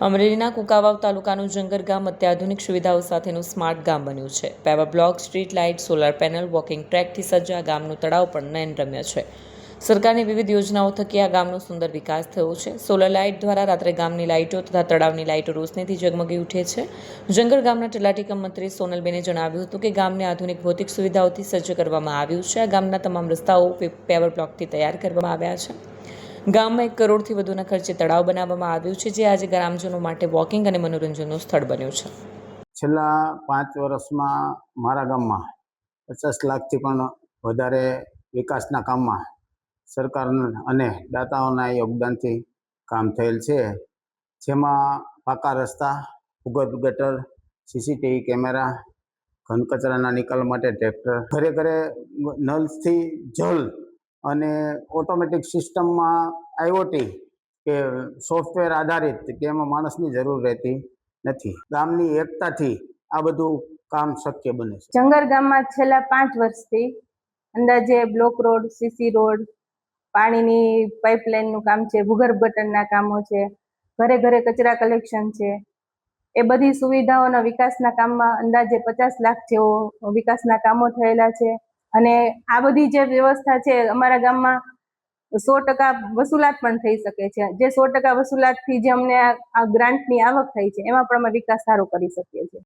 અમરેલીના કુંકાવાવ તાલુકાનું જંગર ગામ અત્યાધુનિક સુવિધાઓ સાથેનું સ્માર્ટ ગામ બન્યું છે. Paver block, street light, solar panel, walking ટ્રેકથી સજ્જ આ ગામનું તળાવ પણ નયનરમ્ય છે. સરકારની વિવિધ યોજનાઓ થકી આ ગામનો સુંદર વિકાસ થયો છે. સોલર લાઇટ દ્વારા રાત્રે ગામની લાઇટો તથા તળાવની લાઇટો રોશનીથી ઝગમગી ઉઠે છે. જંગર ગામના તલાટી કમ મંત્રી સોનલબેને જણાવ્યું હતું કે ગામને આધુનિક ભૌતિક સુવિધાઓથી સજ્જ કરવામાં આવ્યું છે. આ ગામના તમામ રસ્તાઓ પેવર બ્લોકથી તૈયાર કરવામાં આવ્યા છે. ગામમાં 1 કરોડથી વધુના ખર્ચે તળાવ બનાવવામાં આવ્યું છે, જે આજે ગ્રામજનો માટે વોકિંગ અને મનોરંજનનું સ્થળ બન્યું છે. છેલ્લા 5 વર્ષમાં મારા ગામમાં 50 લાખથી પણ વધારે વિકાસના કામમાં સરકાર અને દાતાઓના યોગદાનથી કામ થયેલ છે. જેમાં પાકા રસ્તા, ભૂગર્ભ ગટર, સીસીટીવી કેમેરા, ઘન કચરાના નિકાલ માટે ટ્રેક્ટર, ઘરે ઘરે નળથી જલ અને ઓટોમેટિક સિસ્ટમમાં આઈઓટી કે સોફ્ટવેર આધારિત કે એમાં માણસની જરૂર રહેતી નથી. ગામની એકતાથી આ બધું કામ શક્ય બને છે. જંગર ગામમાં છેલ્લા 5 વર્ષથી અંદાજે બ્લોક રોડ, સીસી રોડ, પાણીની પાઇપલાઇનનું કામ છે, ભૂગર્ભ ગટરના કામો છે, ઘરે ઘરે કચરા કલેક્શન છે. એ બધી સુવિધાઓના વિકાસના કામમાં અંદાજે 50 લાખ જેવો વિકાસના કામો થયેલા છે. અને આ બધી જે વ્યવસ્થા છે, અમારા ગામમાં 100% વસૂલાત પણ થઈ શકે છે. જે 100% વસૂલાતથી જે અમને આ ગ્રાન્ટની આવક થઈ છે, એમાં પણ અમે વિકાસ સારો કરી શકીએ છીએ.